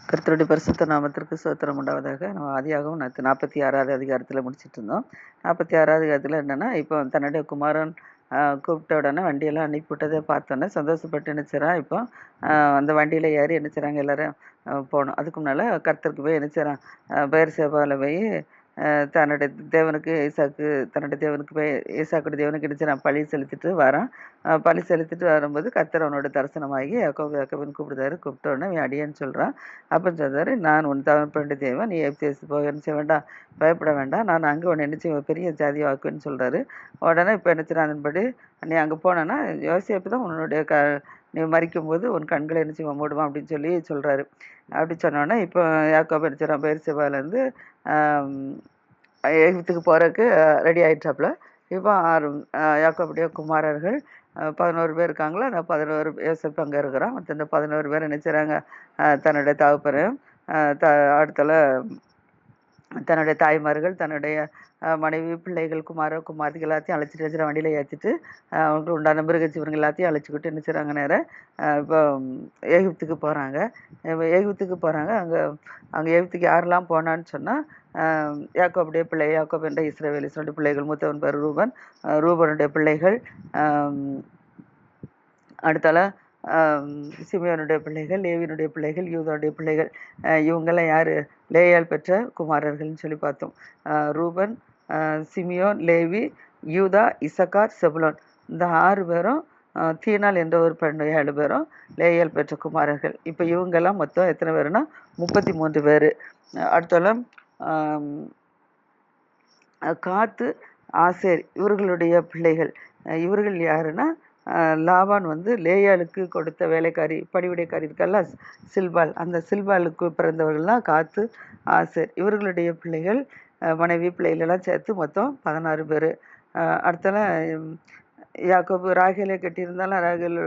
கர்த்தருடைய பரிசுத்த நாமத்திற்கு ஸ்தோத்திரம் உண்டாவதாக. நம்ம ஆதியாகவும் 46வது அதிகாரத்தில் முடிச்சிட்டு இருந்தோம். 46வது அதிகாரத்தில் என்னன்னா, இப்போ தன்னுடைய குமாரன் கூப்பிட்ட உடனே வண்டியெல்லாம் அனுப்பிவிட்டதை பார்த்தோன்னே சந்தோஷப்பட்டு நினைச்சிடறான். இப்போ அந்த வண்டியில் ஏறி நினைச்சிடறாங்க எல்லாரும் போகணும். அதுக்கு முன்னால் கர்த்தருக்கு போய் நினைச்சிடறான். பெயர் சேபாவில் போய் தன்னுடைய தேவனுக்கு தன்னுடைய தேவனுக்கு போய் ஈசாக்குடைய தேவனுக்கு நினைச்சிடறான். பழி செலுத்திட்டு வரான். பழி செலுத்திட்டு வரும்போது கர்த்தர் அவனோட தரிசனமாகி யாக்கோபுன்னு கூப்பிடுதாரு. கூப்பிட்ட உடனே அவன் அடியேன்னு சொல்கிறான். அப்பன்னு சொல்றாரு, நான் உன் தகப்பனுடைய தேவன், நீ எப்தேசு போக என்ன செய்ய வேண்டாம், பயப்பட வேண்டாம், நான் அங்கே உன்னை என்ன செய்வேன், பெரிய ஜாதியை ஆக்குவேன்னு சொல்கிறாரு. உடனே இப்போ என்ன செய்யறான், அதன்படி நீ அங்கே போனேன்னா யோசேப்பு தான் உன்னுடைய நீ மறிக்கும்போது உன் கண்களை என்ன செய்வான் மூடுவான் அப்படின்னு சொல்லி சொல்கிறாரு. அப்படி சொன்னோடனே இப்போ யாக்கோபு என்ன செய்கிறான், பெயர்சேபாவிலேருந்து எகிப்துக்கு போகிறதுக்கு ரெடி ஆகிட்டாப்புல. இப்போ யாக்கோபுடைய குமாரர்கள் 11 பேர் இருக்காங்களா, அந்த 11 யோசேப்பு அங்கே இருக்கிறான். மற்ற இந்த 11 பேர் என்ன செய்கிறாங்க, தன்னுடைய தகப்பனையும் அடுத்தல தன்னுடைய தாய்மார்கள், தன்னுடைய மனைவி, பிள்ளைகள், குமாரத்திகள் எல்லாத்தையும் அழைச்சிட்டு வச்சுற வண்டியில் ஏற்றிட்டு அவங்களுக்கு உண்டான மிருகஜீவர்கள் எல்லாத்தையும் அழைச்சிக்கிட்டு என்ன செய்கிறாங்க, நேரம் இப்போ எகிப்துக்கு போகிறாங்க. எகிப்துக்கு போகிறாங்க. அங்கே எகிப்துக்கு யாரெல்லாம் போனான்னு சொன்னால், யாக்கோபுடைய பிள்ளை, யாக்கோபு என்ற இஸ்ரவேலுடைய பிள்ளைகள், மூத்தவன் பேர் ரூபன், ரூபனுடைய பிள்ளைகள், அடுத்தால சிமியோனுடைய பிள்ளைகள், லேவியினுடைய பிள்ளைகள், யூதாவுடைய பிள்ளைகள். இவங்கெல்லாம் யார், லேயால் பெற்ற குமாரர்கள்னு சொல்லி பார்த்தோம். ரூபன், சிமியோன், லேவி, யூதா, இசக்கார், செபுலோன், இந்த 6 பேரும் தீனால் என்ற ஒரு பெண் 7 பேரும் லேயால் பெற்ற குமாரர்கள். இப்போ இவங்கெல்லாம் மொத்தம் எத்தனை பேருன்னா 33 பேர். அடுத்தால காத்து, ஆசேர் இவர்களுடைய பிள்ளைகள். இவர்கள் யாருன்னா, லாபான் லேயாளுக்கு கொடுத்த வேலைக்காரி, பணிவிடைக்காரி இருக்கல்ல சில்பால், அந்த சில்பாலுக்கு பிறந்தவர்கள் தான் காத்து, ஆசேர். இவர்களுடைய பிள்ளைகள், மனைவி, பிள்ளைகளெல்லாம் சேர்த்து மொத்தம் 16 பேர். அடுத்தால யாக்கோபு ராகேலை கட்டியிருந்தாலும் ராகேல்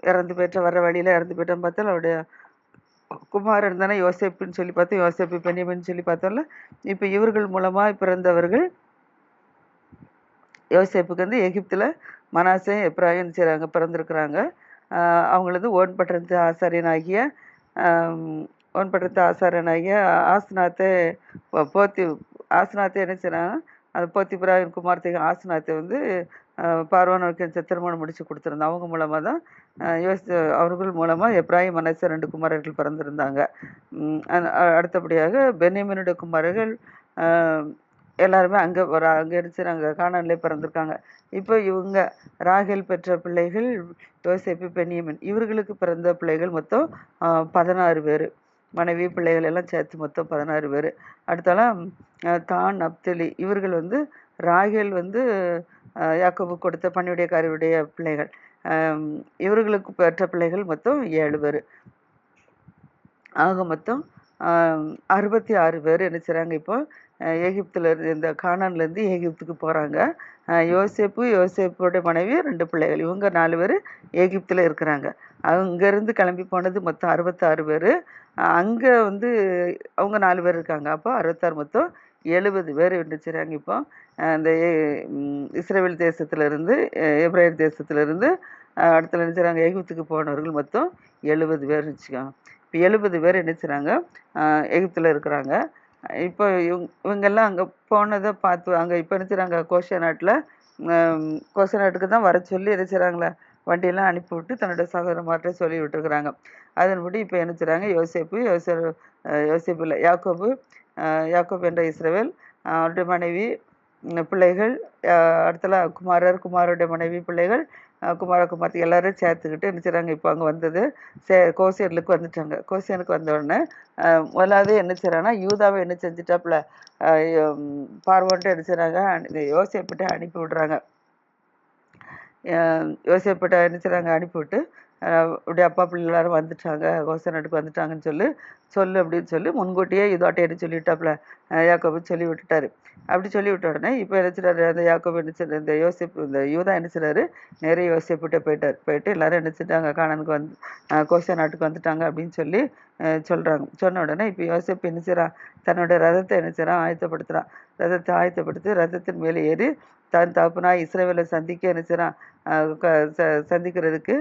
இறந்து போயிட்ட, வர வழியில் இறந்து போயிட்டான்னு பார்த்தா அவருடைய குமாரன் தானே யோசேப்புன்னு சொல்லி பார்த்தோம். யோசேப்பு, பென்யமீன் சொல்லி பார்த்தோம்ல. இப்போ இவர்கள் மூலமாக பிறந்தவர்கள் யோசேப்புக்கு எகிப்தில் மனாசே, எப்ராயிம் செய்கிறாங்க பிறந்திருக்கிறாங்க. அவங்களது ஓன்பட்டத்து ஆசாரியனாகிய ஆஸ்நாத்தை என்ன செய்கிறாங்க, அது போத்திபிராவின் குமார்த்திக ஆஸ்நாத்தை பார்வோனுக்கு திருமணம் முடிச்சு கொடுத்துருந்தாங்க. அவங்க மூலமாக தான் அவர்கள் மூலமாக எப்ராயிம், மனசே 2 குமாரர்கள் பிறந்திருந்தாங்க. அடுத்தபடியாக பென்யமீனுடைய குமாரர்கள் எல்லாருமே அங்கே அங்கே கானான்லே பிறந்திருக்காங்க. இப்போ இவங்க ராகேல் பெற்ற பிள்ளைகள் யோசேப்பு, பென்யமீன், இவர்களுக்கு பிறந்த பிள்ளைகள் மொத்தம் 16 பேர். மனைவி, பிள்ளைகள் எல்லாம் சேர்த்து மொத்தம் 16 பேர். அடுத்தாலும் தான், நப்தலி இவர்கள் ராகேல் யாக்கோபு கொடுத்த பணியுடையக்காரருடைய பிள்ளைகள். இவர்களுக்கு பெற்ற பிள்ளைகள் மொத்தம் 7 பேர். ஆக மொத்தம் 66 பேர் என்ன செய்கிறாங்க. இப்போ எகிப்தில் இந்த கானான்லேருந்து எகிப்துக்கு போகிறாங்க. யோசேப்போட மனைவி 2 பிள்ளைகள், இவங்க 4 பேர் எகிப்தில் இருக்கிறாங்க. அங்கேருந்து கிளம்பி போனது மொத்தம் 66 பேர். அங்கே அவங்க 4 பேர் இருக்காங்க. அப்போ 66 மொத்தம் 70 பேர் என்ன செய்கிறாங்க. இப்போ இந்த இஸ்ரேல் தேசத்துலேருந்து, எப்ராயிம் தேசத்துலேருந்து அடுத்த என்ன செய்கிறாங்க, எகிப்துக்கு போனவர்கள் மொத்தம் 70 பேர் வச்சுக்கோங்க. இப்போ 70 பேர் என்ன செய்கிறாங்க, எகிப்தில் இருக்கிறாங்க. இப்போ இவங்கெல்லாம் அங்கே போனதை பார்த்து அங்கே இப்போ என்ன செய்கிறாங்க, கோஷா நாட்டுக்கு தான் வர சொல்லி என்ன செய்கிறாங்களே, வண்டியெல்லாம் அனுப்பிவிட்டு தன்னுடைய சகோதரமார்கிட்ட சொல்லி விட்டுருக்குறாங்க. அதன்படி இப்போ என்ன செய்கிறாங்க, யோசேப்பு இல்லை யாக்கோபு என்ற இஸ்ரவேல், அவருடைய மனைவி, பிள்ளைகள், அடுத்தல குமாரருடைய மனைவி, பிள்ளைகள், குமார்த்தி எல்லாரும் சேர்த்துக்கிட்டு என்ன செய்கிறாங்க. இப்போ அங்கே வந்தது கோசேனுக்கு வந்துட்டாங்க. கோசேனுக்கு வந்த உடனே முதலாவது என்ன செய்கிறாங்கன்னா, யூதாவை என்ன செஞ்சுட்டாப்புல, பார்வோன்ட்டு என்ன செய்கிறாங்க, யோசேப்பிட்ட அனுப்பி விடுறாங்க. யோசேப்பிட்ட என்ன செய்கிறாங்க, அனுப்பிவிட்டு இப்படி அப்பா பிள்ளை எல்லாரும் வந்துட்டாங்க, கோசேனுக்கு வந்துட்டாங்கன்னு சொல்லு அப்படின்னு சொல்லி முன்கூட்டியே யூதாட்டை என்ன சொல்லிவிட்டாப்புல, யாக்கோபு சொல்லி விட்டுட்டாரு. அப்படி சொல்லி விட்ட உடனே இப்போ என்ன செய்றாரு, அந்த யாக்கோபு என்ன செய்றாரு, இந்த யூதா என்ன செய்றாரு, நிறைய யோசேப்பிட்ட போயிட்டு எல்லாரும் என்ன செஞ்சாங்க, கானானுக்கு கோசா நாட்டுக்கு வந்துட்டாங்க அப்படின்னு சொல்லி சொல்கிறாங்க. சொன்ன உடனே இப்போ யோசேப்பு என்ன செய்கிறான், தன்னோட ரதத்தை என்ன செய்கிறான், ஆயத்தப்படுத்துகிறான். ரதத்தை ஆயத்தப்படுத்தி ரதத்தின் மேலே ஏறி தன் தகப்பனாய் இஸ்ரவேலை சந்திக்க என்ன செய்கிறான், சந்திக்கிறதுக்கு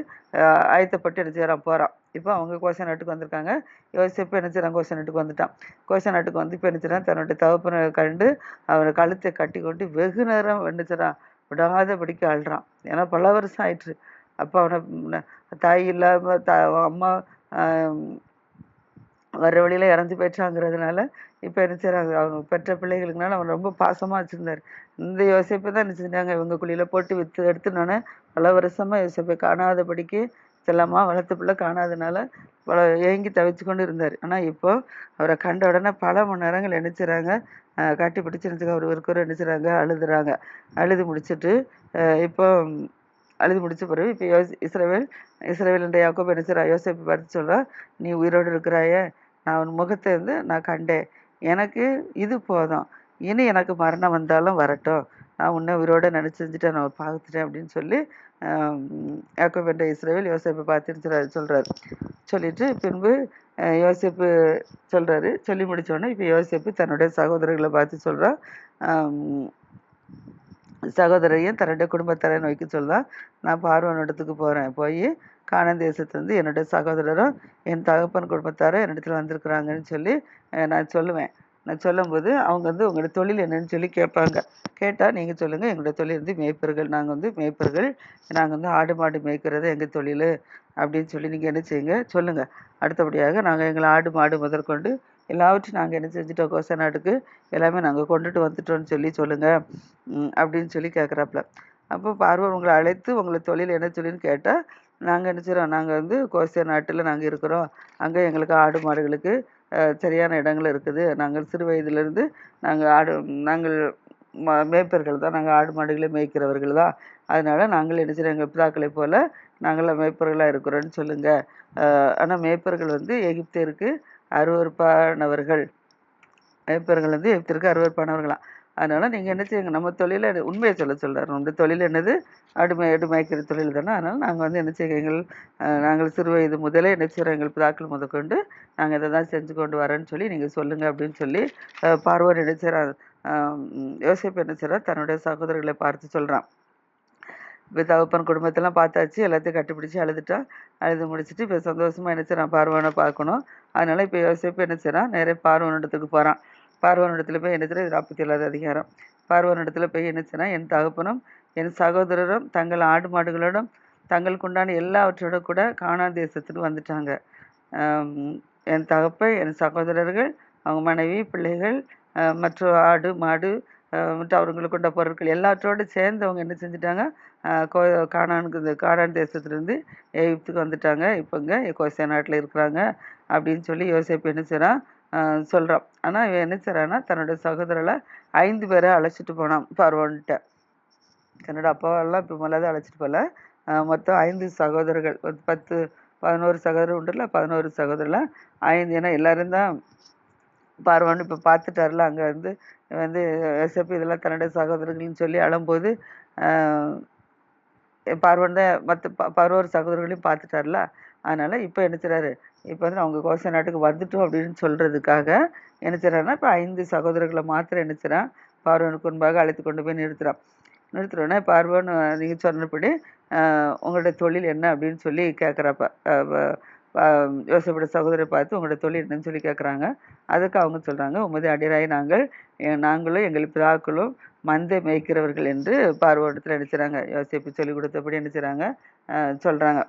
ஆயத்தப்பட்டு என்ன செய்கிறான், போகிறான். இப்போ அவங்க கோசை நாட்டுக்கு வந்திருக்காங்க. யோசேப்பு என்ன செய்கிறான், கோசை நாட்டுக்கு வந்துட்டான். கோசை நாட்டுக்கு வந்து இப்போ என்ன செய்கிறான், தன்னோட தகப்பனை கண்டு அவனை கழுத்தை கட்டி கொண்டு வெகு நேரம் என்ன செய்கிறான், விடாதபடிக்கு அழுறான். ஏன்னா பல வருஷம் ஆயிற்று. அப்போ அவனை தாய் இல்லாமல் அம்மா வர்ற வழியில் இறந்து போயிட்டாங்கிறதுனால இப்போ என்ன செய்கிறாங்க, அவங்க பெற்ற பிள்ளைகளுக்குனால அவன் ரொம்ப பாசமாக வச்சுருந்தார். இந்த யோசேப்பை தான் என்ன செஞ்சாங்க, இவங்க குழியில் போட்டு விற்று எடுத்துனோன்னே பல வருஷமாக யோசேப்பை காணாதபடிக்கு செல்லமாக வளர்த்த பிள்ளை காணாதனால ஏங்கி தவிச்சு கொண்டு இருந்தார். ஆனால் இப்போ அவரை கண்ட உடனே பல மணி நேரங்கள் நினைச்சுறாங்க, கட்டி பிடிச்சி நினச்சிக்க அவர் ஒருக்கர் நினைச்சுறாங்க, அழுதுறாங்க. அழுது முடிச்சுட்டு இப்போ அழுது முடிச்ச பிறகு இப்போ இஸ்ரவேல் என்ற யாக்கோபு என்ன செய்றா, யோசேப்பை பார்த்து சொல்கிறா, நீ உயிரோடு இருக்கிறாயே, நான் உன் முகத்தை நான் கண்டேன், எனக்கு இது போதும், இனி எனக்கு மரணம் வந்தாலும் வரட்டும், நான் உன்னை உயிரோட நினச்சிருந்துட்டேன், நான் பார்த்துட்டேன் அப்படின்னு சொல்லி யாக்கோபு என்ற இஸ்ரவேல் யோசேப்பை பார்த்து சொல்கிறார். சொல்லிட்டு பின்பு யோசேப்பு சொல்கிறாரு. சொல்லி முடித்தோடனே இப்போ யோசேப்பு தன்னுடைய சகோதரர்களை பார்த்து சொல்கிறா, சகோதரையும் தன்னுடைய குடும்பத்தாரை நோக்கி சொல்லலாம், நான் பார்வோன் இடத்துக்கு போகிறேன், போய் கானான் தேசத்துலேருந்து என்னுடைய சகோதரரும் என் தகப்பன் குடும்பத்தாரும் என்னிடத்துல வந்திருக்கிறாங்கன்னு சொல்லி நான் சொல்லுவேன். நான் சொல்லும்போது அவங்க உங்களோட தொழில் என்னன்னு சொல்லி கேட்பாங்க. கேட்டால் நீங்கள் சொல்லுங்கள், எங்களுடைய தொழில் மேய்ப்பர்கள், நாங்கள் மேய்ப்பர்கள், நாங்கள் ஆடு மாடு மேய்க்கிறது எங்கள் தொழில் அப்படின்னு சொல்லி நீங்கள் என்ன செய்யுங்க சொல்லுங்கள். அடுத்தபடியாக நாங்கள் எங்களை ஆடு மாடு முதற்கொண்டு எல்லாவற்றையும் நாங்கள் என்ன செஞ்சுட்டோம், கோசை நாட்டுக்கு எல்லாமே நாங்கள் கொண்டுட்டு வந்துட்டோன்னு சொல்லி சொல்லுங்கள் அப்படின்னு சொல்லி கேட்குறாப்புல. அப்போ பார்வோன் உங்களை அழைத்து உங்களை தொழில் என்ன சொல்லின்னு கேட்டால் நாங்கள் என்ன செய்கிறோம், நாங்கள் கோசை நாட்டில் நாங்கள் இருக்கிறோம், அங்கே எங்களுக்கு ஆடு மாடுகளுக்கு சரியான இடங்கள் இருக்குது, நாங்கள் சிறு வயதிலிருந்து நாங்கள் மேய்ப்பர்கள் தான், நாங்கள் ஆடு மாடுகளை மேய்க்கிறவர்கள் தான், அதனால் நாங்கள் என்ன செய்கிறோம், எங்கள் பிதாக்களை போல் நாங்கள் மேய்ப்பர்களாக இருக்கிறோன்னு சொல்லுங்கள். ஆனால் மேய்ப்பர்கள் எகிப்திற்கு அருவருப்பானவர்கள், மேய்ப்பர்கள் எகிப்திற்கு அருவருப்பானவர்களாம். அதனால் நீங்கள் என்ன செய்யுங்க, நம்ம தொழிலை உண்மையை சொல்கிறார். நம்முடைய தொழில் என்னது, ஆடு மேய்க்கிற தொழில் தானே. அதனால் நாங்கள் என்ன செய்யுங்க, நாங்கள் சிறு வயது முதலே என்ன செய்கிறோம், எங்கள் பிதாக்கள் முதற்கொண்டு நாங்கள் இதை தான் செஞ்சு கொண்டு வரேன்னு சொல்லி நீங்கள் சொல்லுங்கள் அப்படின்னு சொல்லி பார்வோன் என்ன செய்கிறார், யோசேப்பு என்ன செய்கிறார், தன்னுடைய சகோதரர்களை பார்த்து சொல்கிறான். இப்போ தகப்பன் குடும்பத்தெல்லாம் பார்த்தாச்சு, எல்லாத்தையும் கட்டிப்பிடிச்சி அழுதுட்டான். அழுது முடிச்சுட்டு இப்போ சந்தோஷமாக என்ன செய்கிறான், பார்வோனை பார்க்கணும். அதனால் இப்போ யோசேப்பு என்ன செய்கிறான், நேரே பார்வோனிடத்துக்கு போகிறான். பார்வோனிடத்தில் போய் என்ன செய்கிறார், 47வது அதிகாரம். பார்வோனிடத்தில் போய் என்ன செய்கிறான், என் தகப்பனும் என் சகோதரரும் தங்கள் ஆடு மாடுகளோடும் தங்களுக்கு உண்டான எல்லாவற்றோட கூட கானான் தேசத்துக்கு வந்துட்டாங்க. என் தகப்பன் என் சகோதரர்கள் அவங்க மனைவி பிள்ளைகள் மற்ற ஆடு மாடு மற்றும் அவங்களுக்கு கொண்ட பொருட்கள் எல்லாற்றோடு சேர்ந்து அவங்க என்ன செஞ்சுட்டாங்க, கானான் தேசத்துலேருந்து எகிப்துக்கு வந்துட்டாங்க. இப்போ இங்கே கோசை நாட்டில் இருக்கிறாங்க அப்படின்னு சொல்லி யோசேப்பு என்ன செய்கிறான் சொல்கிறான். ஆனால் இவன் என்ன செய்கிறான்னா, தன்னோட சகோதரரை 5 பேரை அழைச்சிட்டு போனான் பார்வோன்கிட்ட. தன்னோட அப்பாவெல்லாம் இப்போ முதல்ல அழைச்சிட்டு போகல, மொத்தம் 5 சகோதரர்கள், 11 சகோதரர் உண்டுல, 11 சகோதரர்லாம் 5. ஏன்னா எல்லாரும் தான் பார்வோன் இப்போ பார்த்துட்டார்ல, அங்கே யோசேப்பு இதெல்லாம் தன்னுடைய சகோதரர்கள்னு சொல்லி அழும்போது பார்வோன் தான் மற்ற 11 சகோதரர்களையும் பார்த்துட்டார்ல. அதனால் இப்போ என்ன செய்கிறாரு, இப்போ அவங்க கோசை நாட்டுக்கு வந்துட்டோம் அப்படின்னு சொல்கிறதுக்காக என்ன செய்கிறாருன்னா, இப்போ 5 சகோதரர்களை மாத்திரம் என்ன செய்கிறான், பார்வோனுக்கு முன்பாக அழைத்து கொண்டு போய் நிறுத்துறோன்னே பார்வோன் நீங்கள் சொன்னபடி உங்களுடைய தொழில் என்ன அப்படின்னு சொல்லி கேட்குறப்ப யோசேப்போட சகோதரரை பார்த்து உங்களோட தொழில் என்னன்னு சொல்லி கேட்குறாங்க. அதுக்கு அவங்க சொல்கிறாங்க, உமது அடியராய் நாங்களும் எங்கள் பிதாக்களும் மந்தை மேய்க்கிறவர்கள் என்று பார்வோனிடத்தில் என்ன செய்கிறாங்க, யோசேப்பு சொல்லிக் கொடுத்தபடி என்ன செய்கிறாங்க சொல்கிறாங்க.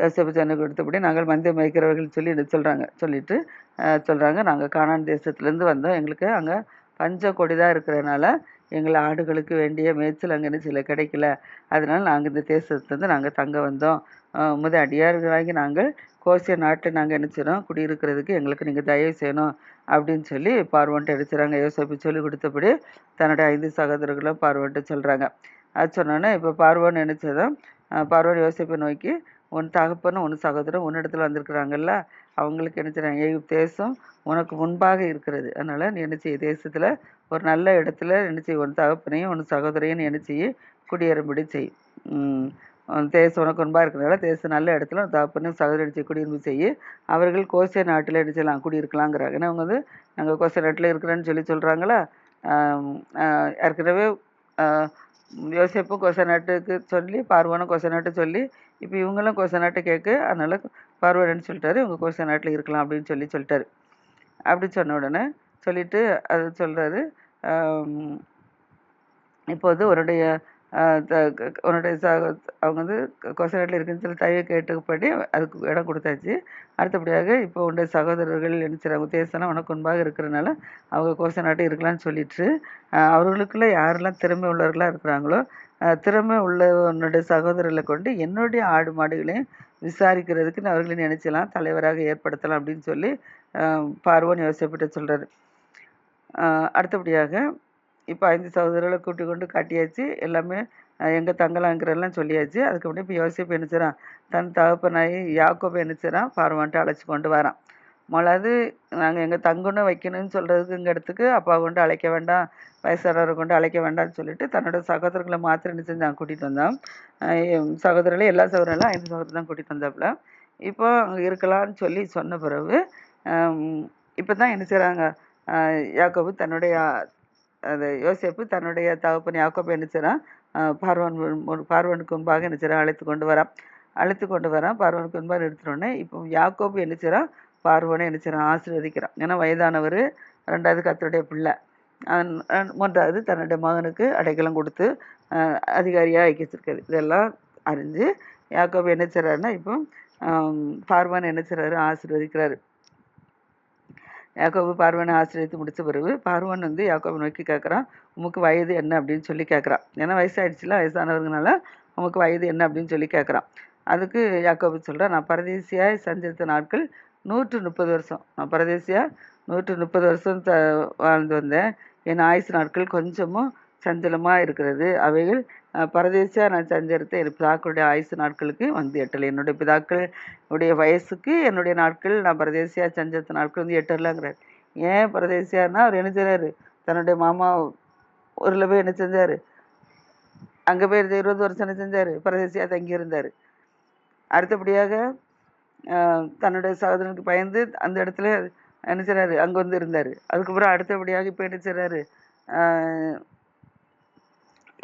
யோசேப்பு சொல்லிக் கொடுத்தபடி நாங்கள் மந்தை மேய்க்கிறவர்கள் சொல்லி சொல்கிறாங்க, நாங்கள் கானான் தேசத்துலேருந்து வந்தோம், எங்களுக்கு அங்கே பஞ்ச கொடிதான் இருக்கிறதுனால எங்களை ஆடுகளுக்கு வேண்டிய மேய்ச்சல் அங்கே என்ன கிடைக்கல, அதனால் நாங்கள் இந்த தேசத்துலேருந்து நாங்கள் தங்க வந்தோம், முதல் அடியார்களாகி நாங்கள் கோசை நாட்டில் நாங்கள் என்ன செய்கிறோம், குடியிருக்கிறதுக்கு எங்களுக்கு நீங்கள் தயவு செய்யணும் அப்படின்னு சொல்லி பார்வோன்ட்டு எடுத்துறாங்க. யோசேப்பு சொல்லி கொடுத்தபடி தன்னுடைய 5 சகோதரர்களும் பார்வோன்ட்டு சொல்கிறாங்க. அது சொன்னோன்னே இப்போ பார்வோன் என்ன செய்தோம், பார்வோன் யோசேப்பை நோக்கி, உன் தகப்பனும் உன் சகோதரன் உன்னிடத்தில் வந்திருக்கிறாங்கல்ல, அவங்களுக்கு என்ன செய்கிறாங்க, எகிப்து தேசம் உனக்கு முன்பாக இருக்கிறது, அதனால் நீ என்ன செய்ய, தேசத்தில் ஒரு நல்ல இடத்துல என்ன செய்ய, உன் தகப்பனையும் உன் சகோதரையும் நீ என்ன செய்ய, குடியேறும்படி செய், தேச உனக்கு ஒன்பா இருக்கிறனால தேச நல்ல இடத்துல தகப்பனும் சகோதரி குடியுரிமை செய்ய அவர்கள் கோசே நாட்டில் எடுத்துலாம் குடியிருக்கலாங்கிறாங்க. ஏன்னா அவங்க வந்து நாங்கள் கோசே நாட்டில் இருக்கிறேன்னு சொல்கிறாங்களா. ஏற்கனவே யோசேப்பும் கோசை நாட்டுக்கு சொல்லி பார்வோனும் கோசை நாட்டு சொல்லி இப்போ இவங்களும் கோசை நாட்டை கேட்க, அதனால பார்வோன்னு சொல்லிட்டாரு இவங்க கோசை நாட்டில் இருக்கலாம் அப்படின்னு சொல்லிட்டாரு. அப்படி சொன்ன உடனே சொல்லிட்டு அது சொல்கிறாரு, இப்போது உன்னுடைய அவங்க வந்து கோசை நாட்டில் இருக்குன்னு சொல்லி தயவை கேட்டுப்படி அதுக்கு இடம் கொடுத்தாச்சு. அடுத்தபடியாக இப்போ உன்னுடைய சகோதரர்கள் என்ன செய்கிறாங்க, தேசம்லாம் உனக்கு முன்பாக இருக்கிறனால அவங்க கோசை நாட்டை இருக்கலாம்னு சொல்லிட்டு அவர்களுக்குள்ள யாரெல்லாம் திறமை உள்ளவர்களாக இருக்கிறாங்களோ திறமை உள்ளவனுடைய சகோதரர்களை கொண்டு என்னுடைய ஆடு மாடுகளையும் விசாரிக்கிறதுக்கு அவர்களை நினைச்சலாம் தலைவராக ஏற்படுத்தலாம் அப்படின்னு சொல்லி பார்வோன் யோசிப்பிட்ட சொல்கிறாரு. அடுத்தபடியாக இப்போ 5 சகோதரர்களை கூட்டி கொண்டு காட்டியாச்சு, எல்லாமே எங்கே தங்கலாங்கிறதெல்லாம் சொல்லியாச்சு. அதுக்கப்புறம் இப்போ யோசிப்பு என்ன செய்கிறான், தன் தகப்பனாயி யாக்கோபை என்ன செய்கிறான், பார்வான்ட்டு அழைச்சி கொண்டு வரான். முதலாவது நாங்கள் எங்கே தங்கணும் வைக்கணும்னு சொல்கிறதுக்கு இங்கே இடத்துக்கு அப்பா கொண்டு அழைக்க வேண்டாம், வயசானவரை கொண்டு அழைக்க வேண்டாம்னு சொல்லிட்டு தன்னோட சகோதரர்களை மாத்திரம் என்ன செஞ்சான், கூட்டிகிட்டு வந்தான். சகோதரர்களே எல்லா சகோதரர்களும் 5 சகோதரர் தான் கூட்டிகிட்டு வந்தாப்புல. இப்போ அங்கே இருக்கலாம்னு சொல்லி சொன்ன பிறகு இப்போ தான் என்ன செய்கிறாங்க, யாக்கோபு தன்னுடைய யோசேப்பு தன்னுடைய தகப்பன் யாக்கோபு என்ன செய்கிறான், பார்வனுக்கு முன்பாக என்ன செய்கிறான், அழைத்து கொண்டு வரான். பார்வனுக்கு முன்பாக நிறுத்தினோடனே இப்போ யாக்கோபு என்ன செய்கிறான், பார்வனை என்ன செய்கிறான், ஆசீர்வதிக்கிறான். ஏன்னா வயதானவர், 2வது கர்த்தருடைய பிள்ளை, 3வது தன்னுடைய மகனுக்கு அடைக்கலம் கொடுத்து அதிகாரியாக ஆக்கி வச்சிருக்காரு. இதெல்லாம் அறிஞ்சு யாக்கோபு என்ன செய்கிறாருன்னா இப்போ பார்வனை என்ன செய்கிறாரு, ஆசீர்வதிக்கிறாரு. யாக்கோபு பார்வனை ஆசீர்வதித்து முடித்த பிறகு பார்வன் வந்து யாக்கோபை நோக்கி கேட்குறான், உமக்கு வயது என்ன அப்படின்னு சொல்லி கேட்குறான். ஏன்னா வயசாகிடுச்சுல, வயசானவர்களால உமக்கு வயது என்ன அப்படின்னு சொல்லி கேட்குறான். அதுக்கு யாக்கோபு சொல்கிறான், நான் பரதேசியாய் சஞ்சரித்த நாட்கள் 130 வருஷம். நான் பரதேசியாக 130 வருஷம் வாழ்ந்து வந்தேன். என் ஆயுசு நாட்கள் கொஞ்சமும் சஞ்சலமாக இருக்கிறது. அவைகள் பரதேசியாக நான் சஞ்சரித்த என் பிதாக்களுடைய ஆயுசு நாட்களுக்கு வந்து எட்டலை. என்னுடைய பிதாக்களுடைய வயசுக்கு என்னுடைய நாட்கள், நான் பரதேசியாக சஞ்சரித்த நாட்கள் வந்து எட்டலாங்கிறார். ஏன் பரதேசியானா அவர் என்ன செய்கிறாரு, தன்னுடைய மாமா ஊரில் போய் என்ன செஞ்சார், அங்கே போய் 20 வருஷம் என்ன செஞ்சார், பரதேசியாக தங்கியிருந்தார். அடுத்தபடியாக தன்னுடைய சகோதரனுக்கு பயந்து அந்த இடத்துல என்ன செய்கிறாரு, அங்கே வந்து இருந்தார். அதுக்கப்புறம் அடுத்தபடியாக இப்போ என்ன செய்கிறாரு,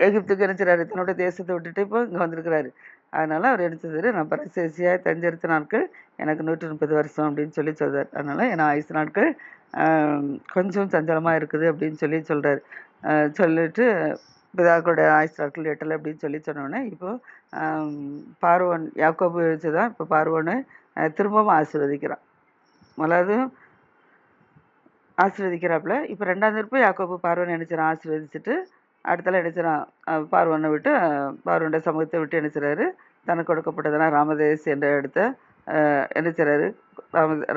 எகிப்துக்கு என்ன செய்கிறாரு, தன்னுடைய தேசத்தை விட்டுட்டு இப்போ இங்கே வந்திருக்கிறாரு. அதனால் அவர் என்ன செய்தார், நான் பரதேசியாக தஞ்சரித்த நாட்கள் எனக்கு 130 வருஷம் அப்படின்னு சொல்லி சொல்கிறார். அதனால் என் ஆயுசு நாட்கள் கொஞ்சம் சஞ்சலமாக இருக்குது அப்படின்னு சொல்லி சொல்கிறார். சொல்லிட்டு பிதாக்களுடைய ஆயுசு நாட்கள் எட்டலை அப்படின்னு சொல்லி சொன்னோடனே இப்போது பார்வோன் யாக்கோபு வச்சு தான் இப்போ பார்வோனை திரும்பவும் ஆசீர்வதிக்கிறான். முதலாவது ஆசீர்வதிக்கிறாப்புல. இப்போ 2வது இருப்பு யாக்கோபு பார்வோனை நினைச்சிடான், ஆசீர்வதிச்சுட்டு அடுத்தல நினைச்சிடான், பார்வோனை விட்டு பார்வோனுடைய சமூகத்தை விட்டு நினைச்சிறாரு. தனக்கு கொடுக்கப்பட்டதுனா ராமதேஸ் என்ற இடத்த என்ன செய்கிறாரு,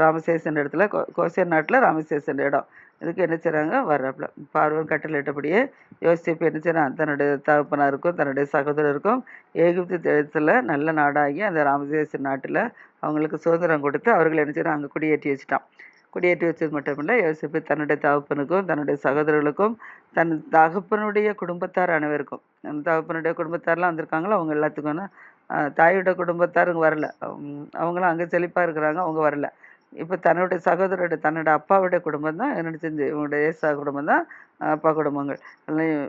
ராமசேஸ் என்ற இடத்துல கோசேன் நாட்டில் ராமசேஸ் என்ற இடம், இதுக்கு என்ன செய்கிறாங்க வர்றாப்புல. பார்வன் கட்டளையிட்டபடியே யோசிப்பு என்ன செய்கிறான், தன்னுடைய தகப்பனாருக்கும் தன்னுடைய சகோதரருக்கும் எகிப்து தேசத்தில் நல்ல நாடாகி அந்த ராமசேஸ் நாட்டில் அவங்களுக்கு சுதந்திரம் கொடுத்து அவர்கள் என்ன செய்கிறான், அங்கே குடியேற்றி வச்சுட்டான். குடியேற்றி வச்சது மட்டுமில்லை, யோசிப்பு தன்னுடைய தகப்பனுக்கும் தன்னுடைய சகோதரர்களுக்கும் தன் தகப்பனுடைய குடும்பத்தார் அனைவருக்கும், அந்த தகப்பனுடைய குடும்பத்தாரெலாம் வந்திருக்காங்களோ அவங்க எல்லாத்துக்கும், தாயோட குடும்பத்தார் இங்கே வரல, அவங்களாம் அங்கே செழிப்பாக இருக்கிறாங்க, அவங்க வரல. இப்போ தன்னுடைய சகோதரோட தன்னோட அப்பாவுடைய குடும்பம் தான் என்ன செஞ்சு, இவங்களுடைய ஏசா குடும்பம் தான் அப்பா குடும்பங்கள்,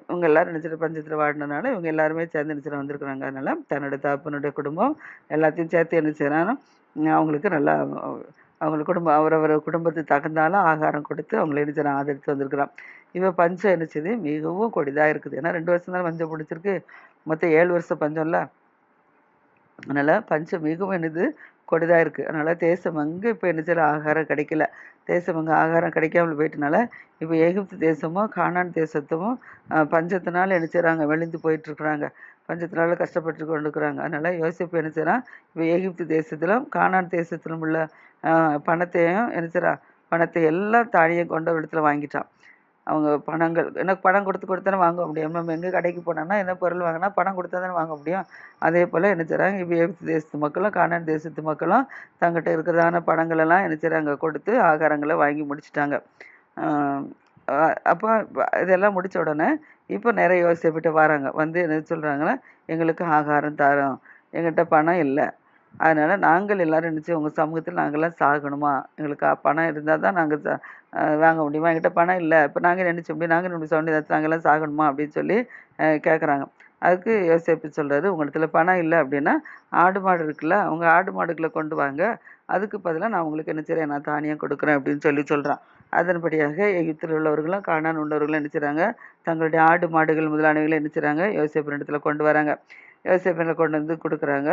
இவங்க எல்லாரும் நினச்சிட்டு பஞ்சத்தில் வாடினதுனால இவங்க எல்லாருமே சேர்ந்து நினச்சிட்டு வந்திருக்கிறாங்க. அதனால் தன்னுடைய தகப்பனுடைய குடும்பம் எல்லாத்தையும் சேர்த்து என்ன செய்யறாங்கன்னா அவங்களுக்கு நல்லா அவங்க குடும்பம் அவரவர் குடும்பத்துக்கு தகுந்தாலும் ஆகாரம் கொடுத்து அவங்களை என்ன செய்யறான், ஆதரித்து வந்திருக்கிறான். இவன் பஞ்சம் என்ன செய்யுது, மிகவும் கொடிதாக இருக்குது. ஏன்னா 2 வருஷம் தான் பஞ்சம் பிடிச்சிருக்கு, மொத்தம் 7 வருஷம் பஞ்சம்ல. அதனால் பஞ்சம் மிகவும் என்னது கொடிதாக இருக்குது. அதனால் தேசம் அங்கே இப்போ என்ன செய்யல, ஆகாரம் கிடைக்கல. தேசம் அங்கே ஆகாரம் கிடைக்காமல் போயிட்டனால இப்போ எகிப்து தேசமும் கானான் தேசத்தும் பஞ்சத்தினால என்ன செய்கிறாங்க, வெளிந்து போயிட்டுருக்குறாங்க, பஞ்சத்தினால கஷ்டப்பட்டு கொண்டு இருக்கிறாங்க. அதனால் யோசிப்பு என்ன செய்கிறான், இப்போ எகிப்து தேசத்திலும் கானான் தேசத்திலும் உள்ள பணத்தையும் என்ன செய்கிறான், பணத்தை எல்லாம் தானியம் கொண்ட இடத்துல வாங்கிட்டான். அவங்க பணங்கள் எனக்கு பணம் கொடுத்தானே வாங்க முடியும். நம்ம எங்கே கடைக்கு போனோம்னா என்ன பொருள் வாங்கினா பணம் கொடுத்தா தானே வாங்க முடியும். அதே போல் என்ன செய்கிறாங்க, இப்போ எகிப்து தேசத்து மக்களும் கானான் தேசத்து மக்களும் தங்கிட்ட இருக்கிறதான பணங்களெல்லாம் என்ன செய்கிறாங்க, கொடுத்து ஆகாரங்களை வாங்கி முடிச்சிட்டாங்க. அப்போ இதெல்லாம் முடித்த உடனே இப்போ நிறைய யோசிப்பிட்டு வராங்க, வந்து என்ன சொல்கிறாங்கன்னா, எங்களுக்கு ஆகாரம் தரோம், எங்கிட்ட பணம் இல்லை. அதனால நாங்கள் எல்லாரும் என்ன செய்வோம், உங்க சமூகத்தில் நாங்கெல்லாம் சாகணுமா? எங்களுக்கு பணம் இருந்தா தான் நாங்க வாங்க முடியுமா? என்கிட்ட பணம் இல்ல. இப்ப நாங்க என்ன செய்ய முடியும்? நாங்க நம்முடைய சமுதாயத்துல நாங்கெல்லாம் சாகணுமா? அப்படின்னு சொல்லி கேட்குறாங்க. அதுக்கு யோசேப்பு சொல்றாரு, உங்களிடத்துல பணம் இல்ல அப்படின்னா, ஆடு மாடு இருக்குல்ல, உங்க ஆடு மாடுகள கொண்டு வாங்க. அதுக்கு பதிலா நான் உங்களுக்கு என்ன செய்றேன், நான் தானியம் கொடுக்குறேன் அப்படின்னு சொல்றான். அதன்படியாக எகிப்தில் உள்ளவர்களும், கானான் உள்ளவர்களும் என்ன செய்றாங்க, தங்களுடைய ஆடு மாடுகள் முதலானவைகளை என்ன செய்றாங்க, யோசேப்பினிடத்துல கொண்டு வராங்க. யோசேப்பினிடம் கொண்டு வந்து குடுக்குறாங்க.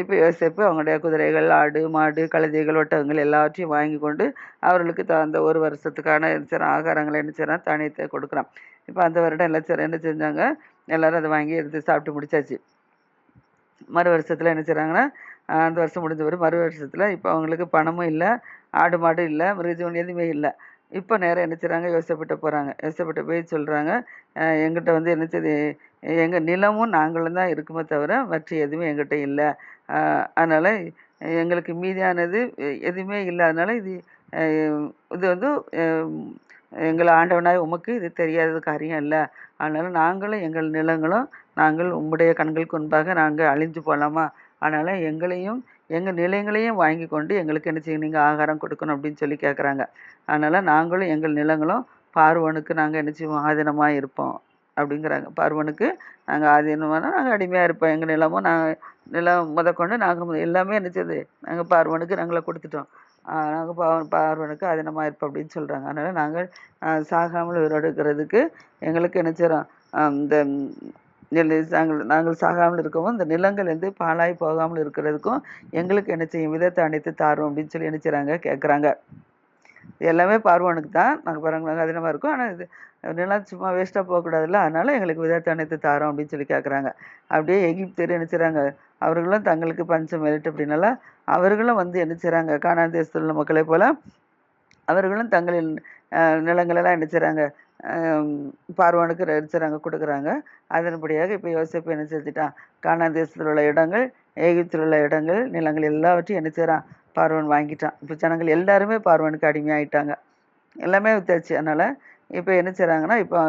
இப்ப யோசேப்பு அவங்களுடைய குதிரைகள், ஆடு, மாடு, கழுதைகள், ஒட்டகங்கள் எல்லாவற்றையும் வாங்கி கொண்டு அவர்களுக்கு அந்த ஒரு வருஷத்துக்கான என்ன செய்றான், ஆகாரங்களை என்ன செய்றான், தானியத்தை கொடுக்குறான். இப்ப அந்த வருடம் என்ன செஞ்சாங்க, எல்லாரும் அதை வாங்கி எடுத்து சாப்பிட்டு முடிச்சாச்சு. மறு வருஷத்துல என்ன செய்றாங்கன்னா, அந்த வருஷம் முடிஞ்ச பிறகு மறு வருஷத்துல இப்ப அவங்களுக்கு பணமும் இல்ல, ஆடு மாடும் இல்ல, மிருகஜீவன் எதுவுமே இல்ல. இப்ப நேரா என்ன செய்றாங்க, யோசேப்புட்ட போறாங்க. யோசேப்புட்ட போய் சொல்றாங்க, என்கிட்ட வந்து என்ன செய்யுது, எங்க நிலமும் நாங்களும் தான் இருக்குமே தவிர மற்ற எதுவுமே என்கிட்ட இல்ல. அதனால எங்களுக்கு மீதியானது எதுவுமே இல்லாதனால அ இது வந்து அ எங்கள் ஆண்டவனாய் உமக்கு இது தெரியாதது காரியம் இல்ல. அதனால நாங்களும் எங்கள் நிலங்களும் நாங்கள் உம்முடைய கண்களுக்கு முன்பாக நாங்க அழிஞ்சு போலாமா? அதனால எங்களையும் எங்க நிலங்களையும் வாங்கி கொண்டு எங்களுக்கு என்ன செய்யணும், நீங்க ஆகாரம் கொடுக்கணும் அப்படின்னு சொல்லி கேட்குறாங்க. அதனால நாங்களும் எங்கள் நிலங்களும் பார்வோனுக்கு நாங்க என்ன செய்வோம், ஆதீனமா இருப்போம் அப்படிங்கிறாங்க. பார்வோனுக்கு நாங்க ஆதீனமானா நாங்க அடிமையா இருப்போம். எங்க நிலமும் நிலம் முதற்கொண்டு நாங்க எல்லாமே என்ன செய்யுது, நாங்க பார்வோனுக்கு நாங்கள குடுத்துட்டோம். நாங்க பார்வோனுக்கு ஆதீனமா இருப்போம் அப்படின்னு சொல்றாங்க. அதனால நாங்கள் சாகாமல் உயிரோடு இருக்கிறதுக்கு எங்களுக்கு என்ன செய்றோம், இந்த நாங்கள் நாங்கள் சாகாமல் இருக்கவும், இந்த நிலங்கள் வந்து பாழாய் போகாமல் இருக்கிறதுக்கும் எங்களுக்கு என்ன செய்யும், விதத்தை அனைத்து தாரும் அப்படின்னு சொல்லி என்ன செய்றாங்க, கேட்குறாங்க. எல்லாமே பார்வோனுக்கு தான். நாங்க பாருங்க நாங்க அதிகமா இருக்கோம். ஆனா இது நிலம் சும்மா வேஸ்ட்டா போகக்கூடாதுல்ல. அதனால எங்களுக்கு விதத்தை அனைத்து தாரோம் அப்படின்னு சொல்லி கேட்குறாங்க. அப்படியே எகிப்தியர் என்ன செய்றாங்க, அவர்களும் தங்களுக்கு பஞ்சம் மேலிட்டு அப்படின்னால அவர்களும் வந்து என்ன செய்றாங்க, கானான் தேசத்தில் உள்ள மக்களைப் போல அவர்களும் தங்களின் நிலங்களெல்லாம் என்ன செய்றாங்க, பார்வோனுக்கு என்ன செய்றாங்க, குடுக்குறாங்க. அதன்படியாக இப்ப யோசேப்பு என்ன செஞ்சுட்டான், கானான் தேசத்தில் உள்ள இடங்கள், எகிப்தில் உள்ள இடங்கள், நிலங்கள் எல்லாவற்றையும் என்ன செய்றான், பார்வோன் வாங்கிட்டான். இப்ப ஜனங்கள் எல்லாருமே பார்வோனுக்கு அடிமையாயிட்டாங்க. எல்லாமே வித்தாச்சு. அதனால இப்ப என்ன செய்றாங்கன்னா, இப்போ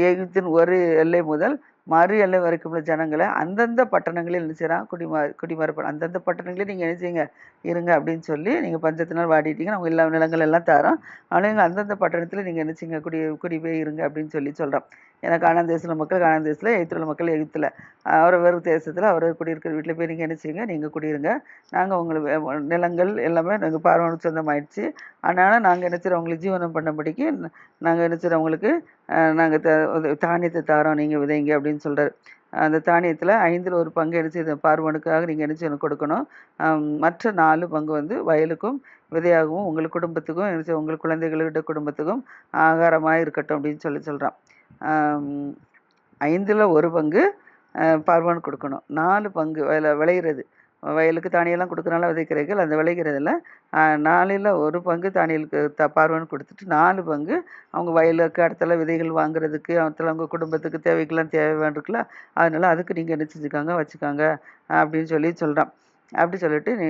எகிப்தின் ஒரு எல்லை முதல் மறு எல்லை வரைக்கும் உள்ள ஜனங்கள அந்தந்த பட்டணங்களில் என்ன செய்றான், குடிமரப்ப அந்தந்த பட்டணங்களில் நீங்க என்ன செய்யுங்க, இருங்க அப்படின்னு சொல்லி, நீங்க பஞ்சத்தினால் வாடிட்டீங்க, நாங்க எல்லா நிலங்கள் எல்லாம் தரோம். ஆனா நீங்க அந்தந்த பட்டணத்துல நீங்க என்ன செய்யுங்க, குடி போய் இருங்க அப்படின்னு சொல்றான். ஏன்னா கானான் தேசத்துல மக்கள் கானான் தேசத்துல, எகிப்துல உள்ள மக்கள் எகிப்துல, அவரவர் தேசத்துல அவரவர் குடியிருக்கிற வீட்டுல போய் நீங்க என்ன செய்யுங்க, நீங்க குடியிருங்க. நாங்க உங்களுக்கு நிலங்கள் எல்லாமே நாங்க பார்வோனுக்கு சொந்தமாயிடுச்சு. அதனால நாங்க என்ன செய்றோம், உங்களுக்கு ஜீவனம் பண்ணபடிக்கு நாங்க என்ன செய்றோம், உங்களுக்கு நாங்க தானியத்தை தாரோம், நீங்க விதைங்க அப்படின்னு சொல்றாரு. அந்த தானியத்துல 5ல் ஒரு பங்கு என்ன செய்யுது, பார்வோனுக்காக நீங்க என்ன செய்யணும், கொடுக்கணும். மற்ற 4 பங்கு வந்து வயலுக்கும் விதையாகவும் உங்கள் குடும்பத்துக்கும் என்ன செய்யும், உங்கள் குழந்தைகளுடைய குடும்பத்துக்கும் ஆகாரமா இருக்கட்டும் அப்படின்னு சொல்றான். 5ல் ஒரு பங்கு பார்வோனுக்கு கொடுக்கணும். 4 பங்கு விளையிறது, வயலுக்கு தானியெல்லாம் கொடுக்குறனால விதைக்கிறீர்கள், அந்த விளைகிறதுல 4ல் ஒரு பங்கு தானியலுக்கு பார்வோனுக்கு கொடுத்துட்டு 4 பங்கு அவங்க வயலுக்கு அடுத்தால விதைகள் வாங்குறதுக்கு, அடுத்தால அவங்க குடும்பத்துக்கு தேவைக்கெல்லாம் தேவை இருக்குல்ல, அதனால அதுக்கு நீங்கள் என்ன செஞ்சுக்காங்க, வச்சுக்காங்க அப்படின்னு சொல்றான். அப்படி சொல்லிட்டு நீ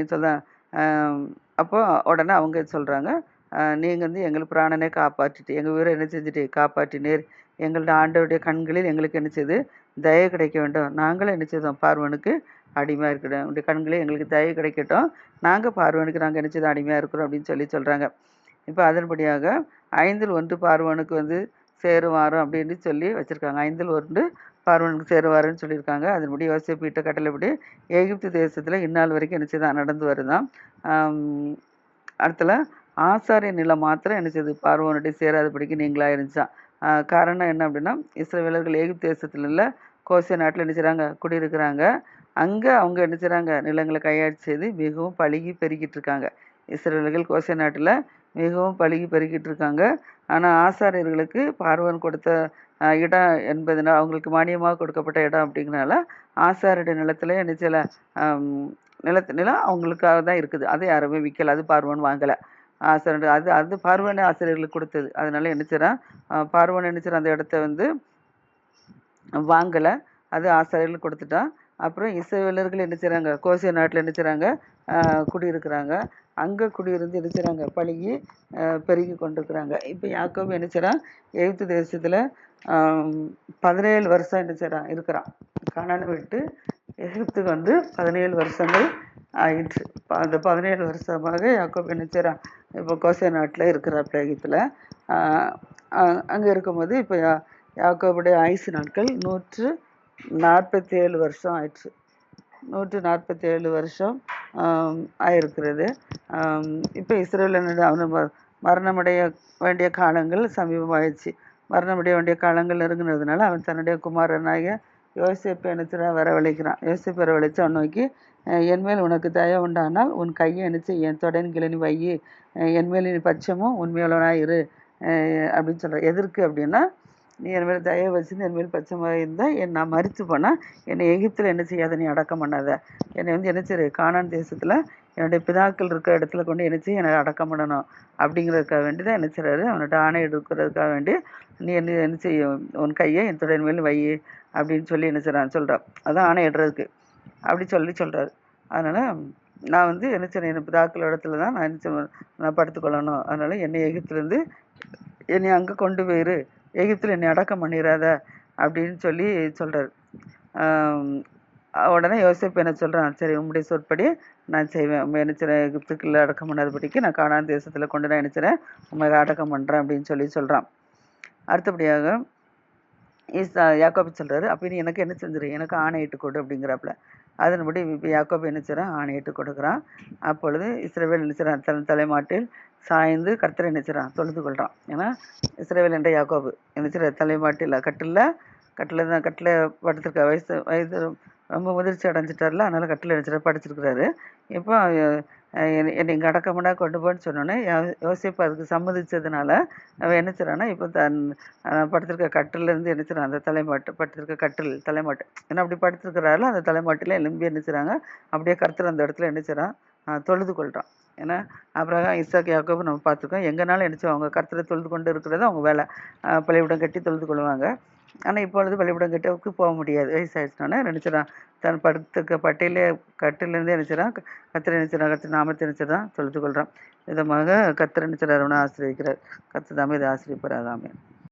அப்போ உடனே அவங்க சொல்றாங்க, நீங்க வந்து எங்கள் பிராணனை காப்பாற்றிட்டு, எங்க உயிரை என்ன செஞ்சுட்டு காப்பாற்றினீர், எங்களுடைய ஆண்டவருடைய கண்களில் எங்களுக்கு என்ன செய்யுது, தயை கிடைக்க வேண்டும். நாங்களும் என்ன செய்தோம், பார்வோனுக்கு அடிமையா இருக்கிறோம். உடைய கண்களே எங்களுக்கு தயை கிடைக்கட்டும். நாங்க பார்வோனுக்கு நாங்க என்ன செய்தோம், அடிமையா இருக்கிறோம் அப்படின்னு சொல்றாங்க. இப்ப அதன்படியாக 5ல் 1 பார்வோனுக்கு வந்து சேருவாரும் அப்படின்னு சொல்லி வச்சிருக்காங்க. 5ல் 1 பார்வோனுக்கு சேருவாருன்னு சொல்லியிருக்காங்க. அதன்படி யோசேப்பு இட்ட கட்டளைப்படி எகிப்து தேசத்துல இந்நாள் வரைக்கும் என்ன செய்தான், நடந்து வருதாம். அடுத்தல ஆசாரிய நிலம் மாத்திரம் என்ன செய்யுது, பார்வோனுடைய சேராதபடிக்கு நீங்களா இருந்துச்சான். காரணம் என்ன அப்படின்னா, இஸ்ரவேலர்கள் எகிப்து தேசத்துல இல்ல, கோசே நாட்டுல என்ன செய்றாங்க, குடியிருக்கிறாங்க. அங்க அவங்க என்ன செய்றாங்க, நிலங்களை கையாட்சி செய்து மிகவும் பலுகி பெருகிட்டு இருக்காங்க. இஸ்ரவேலர்கள் கோசே நாட்டுல மிகவும் பலுகி பெருகிட்டு இருக்காங்க. ஆனா ஆசாரியர்களுக்கு பார்வோன் கொடுத்த இடம் என்பதனால், அவங்களுக்கு மானியமாக கொடுக்கப்பட்ட இடம் அப்படிங்கிறனால ஆசாரியருடைய நிலத்திலே என்ன செய்யல, நிலம் அவங்களுக்காக தான் இருக்குது. அதை யாருமே விற்கல, அது பார்வோன் வாங்கல. ஆசாரியர் அது அது பார்வோனே ஆசிரியர்களுக்கு கொடுத்தது. அதனால என்ன செய்றான், பார்வோன் என்ன செய்றான், அந்த இடத்த வந்து வாங்கல, அது ஆசாரியர்களுக்கு கொடுத்துட்டான். அப்புறம் இஸ்ரவேலர்கள் என்ன செய்றாங்க, கோசே நாட்டுல என்ன செய்றாங்க, குடியிருக்கிறாங்க. அங்க குடியிருந்து என்ன செய்றாங்க, பலுகி பெருகி கொண்டிருக்கிறாங்க. இப்ப யாக்கோபு என்ன செய்றான், எகிப்து தேசத்துல 17 வருஷம் என்ன செய்றான், இருக்கிறான். கானானை விட்டு எகிப்துக்கு வந்து 17 வருஷங்கள் ஆயிற்று. அந்த 17 வருஷமாக யாக்கோப் என்ன செய்கிறான், இப்போ கோசே நாட்டில் இருக்கிறாப்புல எகிப்தில். அங்கே இருக்கும்போது இப்போ யாக்கோபுடைய ஆயுசு நாட்கள் 147 வருஷம் ஆயிடுச்சு. 147 வருஷம் ஆயிருக்கிறது. இப்போ இஸ்ரேல் அவனு மரணமடைய வேண்டிய காலங்கள் சமீபமாயிடுச்சு. மரணமடைய வேண்டிய காலங்கள் நெருங்கினதுனால அவன் தன்னுடைய குமாரனாகிய யோசேப்பை என்ன வரவழைக்கிறான். யோசேப்பு வரவழைச்சு அவன் நோக்கி, என்மேல் உனக்கு தயவு உண்டானால் உன் கையை நினைச்சு என் தொடையின் கீழே நீ வையி, என்மேல் நீ பட்சமும் உண்மையுள்ளவனாக இரு அப்படின்னு சொல்கிறார். எதற்கு அப்படின்னா, நீ என் மேல் தயவு வச்சுருந்து என் மேல் பட்சமாக இருந்தால் நான் மறித்து போனால் என்னை எகிப்தில் என்ன செய்யாத, நீ அடக்கம் பண்ணாத. என்னை வந்து என்ன செய்ய கானான் தேசத்தில் என்னுடைய பிதாக்கள் இருக்கிற இடத்துல கொண்டு என்ன செய்ய என்னை அடக்கம் பண்ணணும் அப்படிங்கிறதுக்காக வேண்டி தான் என்ன செய்கிறாரு, அவன்கிட்ட ஆணை எடுக்கிறதுக்காக வேண்டி நீ என்ன செய்யும், உன் கையை என் தொடையின் மேல் வை அப்படின்னு சொல்லி என்ன செய்கிறான் சொல்கிறான். அதான் ஆணை இடுறதுக்கு அப்படி சொல்கிறாரு. அதனால் நான் வந்து என்ன செய்யணும், என் பிதாக்கள் இடத்துல தான் நான் என்ன நான் படுத்துக்கொள்ளணும். அதனால் என்னை எகிப்திலேருந்து என்னை அங்கே கொண்டு போயிரு, எகிப்தில் என்னை அடக்கம் பண்ணிடாத அப்படின்னு சொல்லி சொல்கிறார். உடனே யோசேப்பு என்ன சொல்கிறான், சரி உம்முடைய சொற்படி நான் செய்வேன், உண்மை நினைச்சிறேன், எகிப்துக்குள்ள அடக்கம் பண்ணாதபடிக்கு நான் கானான் தேசத்தில் கொண்டு நான் நினைச்சிறேன் உண்மை அடக்கம் பண்ணுறேன் அப்படின்னு சொல்கிறான். அடுத்தபடியாக யாக்கோபு சொல்கிறாரு, அப்போ நீ எனக்கு என்ன செஞ்சிரு, எனக்கு ஆணையிட்டு கொடு அப்படிங்கிறாப்புல. அதன்படி இப்போ யாக்கோபு என்ன செய்கிறான், ஆணையிட்டு கொடுக்குறான். அப்பொழுது இஸ்ரவேல் என்ன செய்கிறான், தன் தலைமாட்டில் சாய்ந்து கர்த்தரை என்ன செய்கிறான், தொழுது கொள்கிறான். ஏன்னா இஸ்ரவேல் என்ற யாக்கோபு என்ன செய்கிற தலைமாட்டில் கட்டில் தான் படுத்திருக்க, வயது ரொம்ப முதிர்ச்சி அடைஞ்சிட்டார்ல, அதனால் கட்டில் அடிச்சிட படிச்சிருக்கிறாரு. இப்போ என்னை இங்கே அடக்கமுடா கொண்டு போன்னு சொன்னோன்னே யோசிப்பு அதுக்கு சம்மதிச்சதுனால அவன் என்ன செய்றான்னா, இப்போ படுத்திருக்க கட்டிலேருந்து என்ன செய்றான், அந்த படுத்திருக்க தலைமாட்டு ஏன்னா அப்படி படுத்திருக்கிறாரு, அந்த தலைமாட்டில் எலும்பி என்ன செய்கிறாங்க, அப்படியே கர்த்தர் அந்த இடத்துல என்ன செய்கிறான், தொழுது கொள்கிறான். ஏன்னா அப்புறம் இசாக்கு யாக்கோபு நம்ம பார்த்துருக்கோம், எங்கேனாலும் என்ன செய்வாங்க, கர்த்தரை தொழுது கொண்டு இருக்கிறது அவங்க வேலை. பள்ளிக்கூடம் கட்டி தொழுது கொள்வாங்க. ஆனால் இப்பொழுது பள்ளிக்கூடம் கட்டவுக்கு போக முடியாது, வயசாகிடுச்சினோடனே நினச்சிடான், தன் படுத்துக்க கட்டிலேருந்து நினச்சிடான் கர்த்தரை நினச்சிடான், கர்த்தர் நாமத்தை நினச்சிடான் தொழுது கொள்கிறான். விதமாக கர்த்தர் நினச்சிடார், அவனை ஆசிரியக்கிறார். கர்த்தர் தாமே இதை ஆசிரியப்பராகாமே.